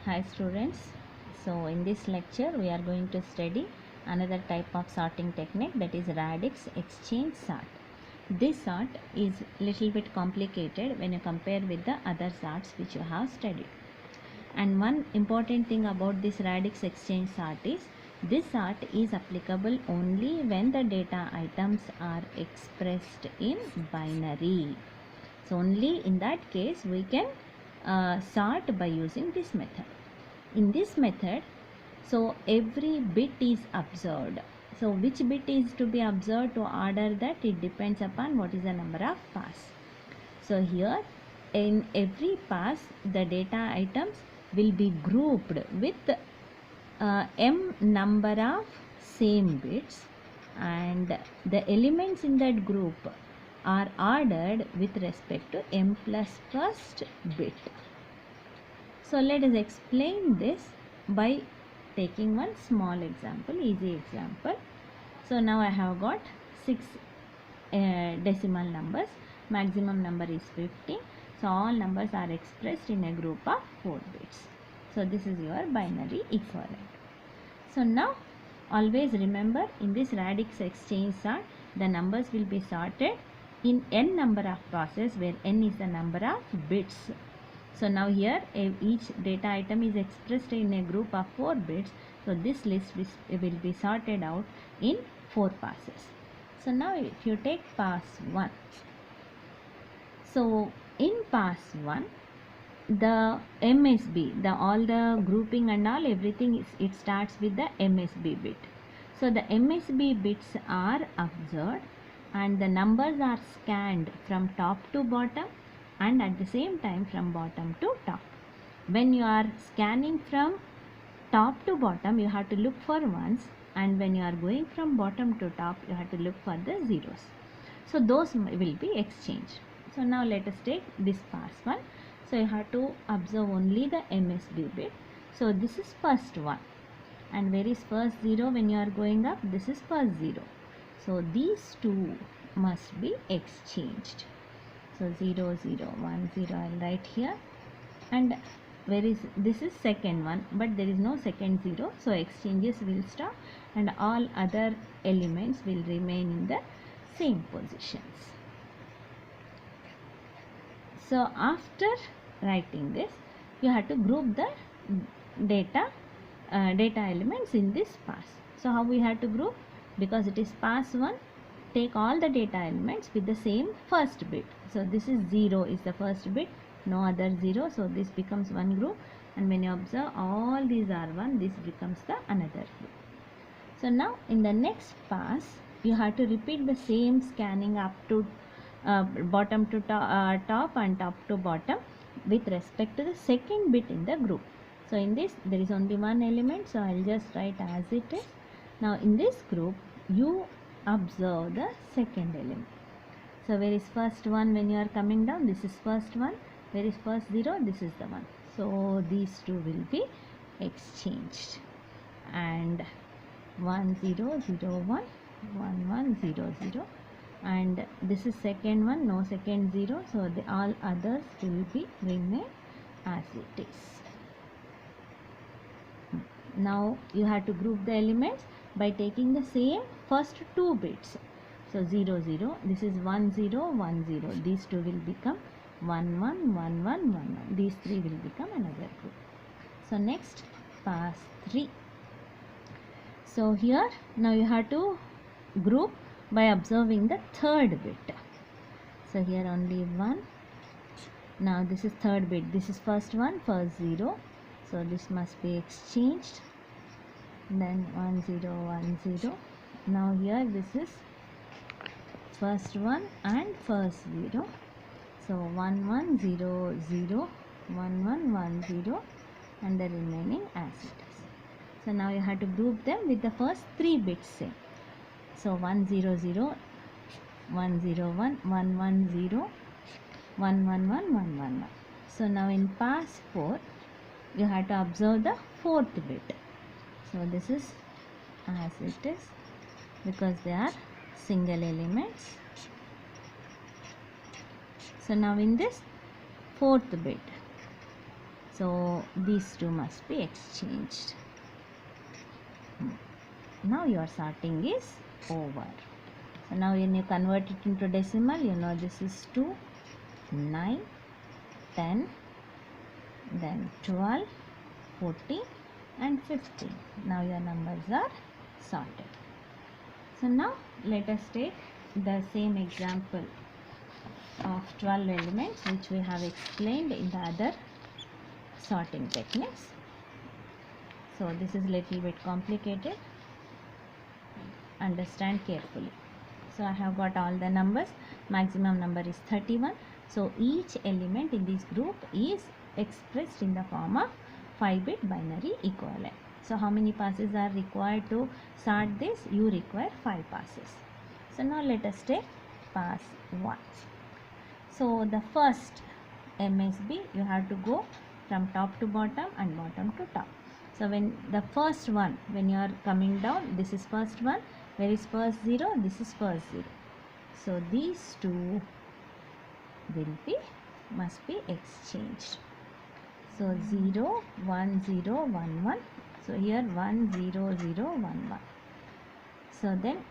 Hi students, so in this lecture we are going to study another type of sorting technique, that is radix exchange sort. This sort is little bit complicated when you compare with the other sorts which you have studied. And one important thing about this radix exchange sort is this sort is applicable only when the data items are expressed in binary. So only in that case we can sort by using this method. In this method, so every bit is observed. So which bit is to be observed to order that, it depends upon what is the number of pass. So here in every pass the data items will be grouped with m number of same bits, and the elements in that group are ordered with respect to m plus first bit. So let us explain this by taking one small example, easy example. So now I have got 6 decimal numbers, maximum number is 50. So all numbers are expressed in a group of 4 bits. So this is your binary equivalent. So now always remember, in this radix exchange sort the numbers will be sorted in n number of passes, where n is the number of bits. So now here each data item is expressed in a group of 4 bits. So this list will be sorted out in 4 passes. So now if you take pass 1. So in pass 1 the MSB, all the grouping and all, everything it starts with the MSB bit. So the MSB bits are observed and the numbers are scanned from top to bottom and at the same time from bottom to top. When you are scanning from top to bottom, you have to look for ones, and when you are going from bottom to top, you have to look for the zeros. So those will be exchanged. So now let us take this pass 1. So you have to observe only the MSB bit. So this is first one, and where is first 0? When you are going up, this is first 0. So these two must be exchanged. So 0 0 1 0 I'll write here, and where is this is second one, but there is no second 0, so exchanges will stop and all other elements will remain in the same positions. So after writing this, you have to group the data elements in this pass. So how we have to group? Because it is pass 1, take all the data elements with the same first bit. So this is 0 is the first bit, no other 0, so this becomes one group, and when you observe all these are 1, this becomes the another group. So now in the next pass you have to repeat the same scanning up to bottom to top and top to bottom with respect to the second bit in the group. So in this there is only one element, so I'll just write as it is. Now in this group you observe the second element. So where is first one? When you are coming down, this is first one. Where is first 0? This is the one. So these two will be exchanged, and 1 0 0 1 1 1 0 0, and this is second one, no second 0, so the all others will be remain as it is. Now you have to group the elements by taking the same first 2 bits. So 0 0, this is 1 0 1 0, these two will become 1 1 1 1 1 1, these three will become another group. So next pass 3. So here now you have to group by observing the third bit. So here only 1. Now this is third bit, this is first one, first 0, so this must be exchanged. Then 1 0 1 0. Now here this is first one and first 0. So 1 1 0 0 1 1 1 0, and the remaining as it is. So now you have to group them with the first 3 bits same. So 1 0 0 1 0 1 1 1 0 1 1 1 1 1 1. So now in pass 4 you have to observe the fourth bit. So this is as it is because they are single elements. So now in this fourth bit, So these two must be exchanged. Now your sorting is over. So now when you convert it into decimal, you know this is 2, 9, 10, then 12, 14 and 15. Now your numbers are sorted. So now let us take the same example of 12 elements which we have explained in the other sorting techniques. So this is little bit complicated. Understand carefully. So I have got all the numbers. Maximum number is 31. So each element in this group is expressed in the form of 5-bit binary equivalent. So how many passes are required to sort this? You require 5 passes. So now let us take pass 1. So the first MSB, you have to go from top to bottom and bottom to top. So when the first one, when you are coming down, this is first one. Where is first 0? This is first 0. So these two must be exchanged. So 0, 1, 0, 1, 1. So here 1, 0, 0, 1, 1. So then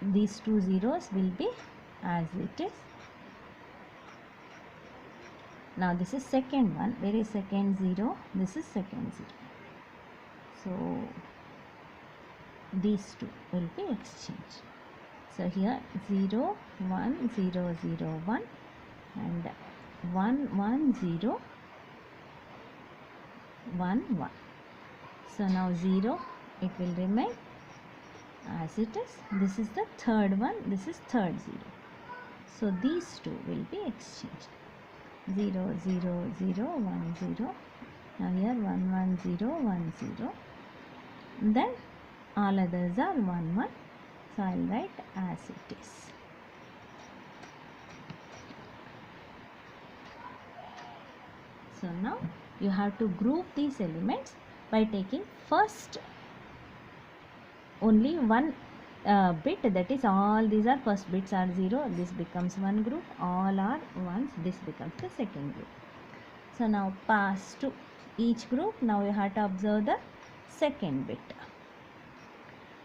these two zeros will be as it is. Now this is second one. Where is second 0? This is second 0. So these two will be exchanged. So here 0, 1, 0, 0, 1 and 1, 1, 0, 1, 1. So now 0, it will remain as it is. This is the third one. This is third 0. So these two will be exchanged. 0, 0, 0, 1, 0. Now here 1, 1, 0, 1, 0. Then all others are 1, 1. So I will write as it is. So now you have to group these elements by taking first only one bit, that is all these are first bits are 0, this becomes one group, all are ones, this becomes the second group. So now pass to each group. Now you have to observe the second bit.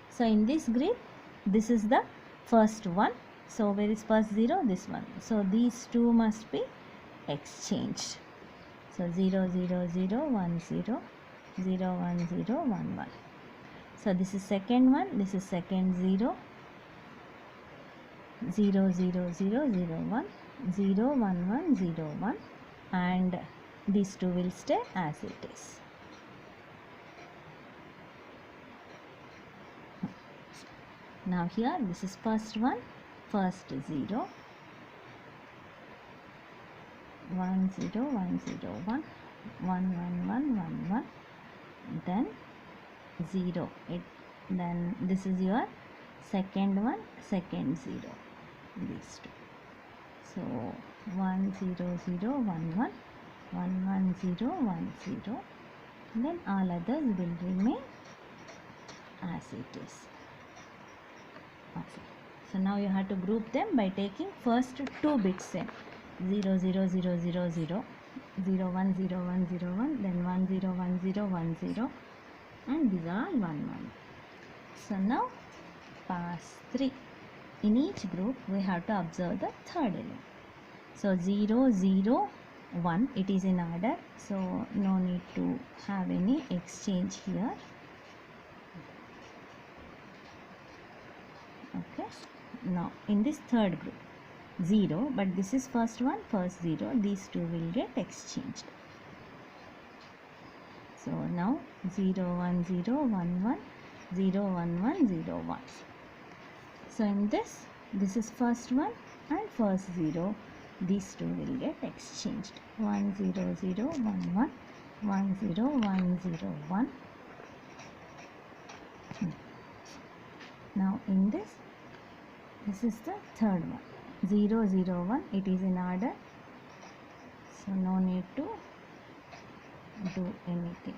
So in this group, this is the first one. So where is first 0? This one. So these two must be exchanged. So 0, 0, 0, 1, 0, 0, 1, 0, 1, 1. So this is second one, this is second 0, 0, 0, 0, 0, 1, 0, 1, 1, 0, 1 and these two will stay as it is. Now here this is first one, first 0, 1, 0, 1, 0, 1, 1, 1, 1, 1, 1, then 0, then this is your second one, second 0, these two. So 1, 0, 0, 1, 1, 1, 1, 0, 1, 0, then all others will remain as it is. Okay. So now you have to group them by taking first two bits same, 0, 0, 0, 0, 0, 0, 1, 0, 1, 0, 1, then 1, 0, 1, 0, 1, 0 and these are 1, 1. So now pass 3. In each group we have to observe the third element. So 0, 0, 1, it is in order, so no need to have any exchange here. Okay. Now in this third group 0, but this is first one, first 0, these two will get exchanged. So now 0, 1, 0, 1, 1, 0, 1, 1, 0, 1. So in this is first one and first 0, these two will get exchanged. 1, 0, 0, 1, 1, 1, 0, 1, 0, 1. Now in this is the third one, 0, 0, 1, it is in order, so no need to do anything.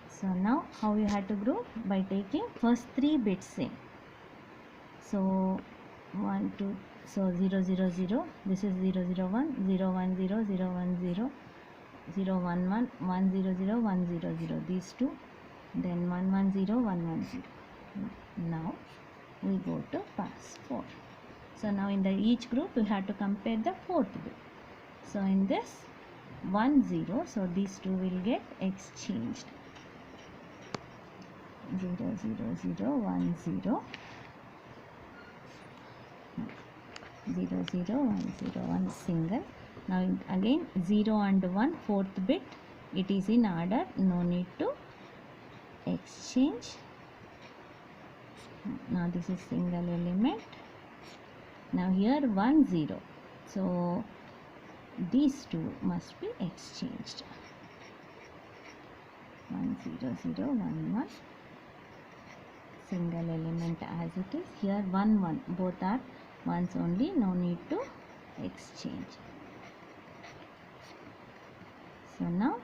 So now how you have to group? By taking first 3 bits same. So 1, 2, so 0, 0, 0, this is 0, 0, 1, 0, 1, 0, 0, 1, 0, 0 1 1 1 0 0 1 0 0, these two, then 1 1 0 1 1 0. Now we go to pass 4. So now in the each group we have to compare the fourth group. So in this 1 0, so these two will get exchanged. 0 0 0 1 0, 0 0 1 0 1 single. Now again 0 and 1 fourth bit, it is in order, no need to exchange. Now this is single element. Now here 1 0, so these two must be exchanged. 1 0 0 1 1, single element as it is. Here 1 1, both are ones only, no need to exchange. So now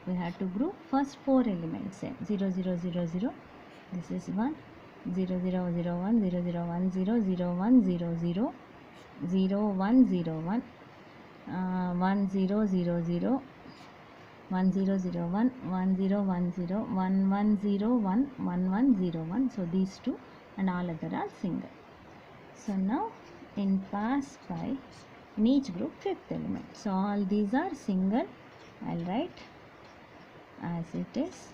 we have to group first 4 elements. 0 0 0 0, this is 1, 0 0 0 1, 0 0 1 0, 0 1 0 0, 0 1 0 1, 1 0 0 0, 1 0 0 1, 1 0 1 0, 1 1 0 1, 1 1 0 1. So these two and all other are single. So now in pass 5, in each group fifth element. So all these are single. I'll write as it is.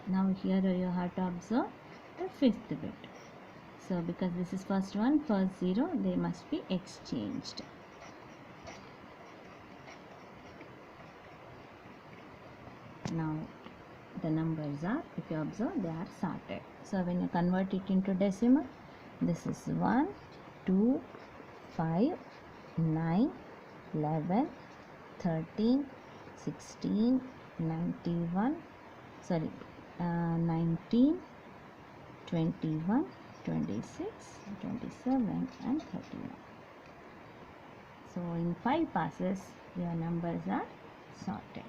Now here you have to observe the fifth bit. So because this is first one, first 0, they must be exchanged. Now the numbers are, if you observe, they are sorted. So when you convert it into decimal, this is 1 2 5 9 11 13 16 91, 19 21 26 27 and 31. So in 5 passes your numbers are sorted.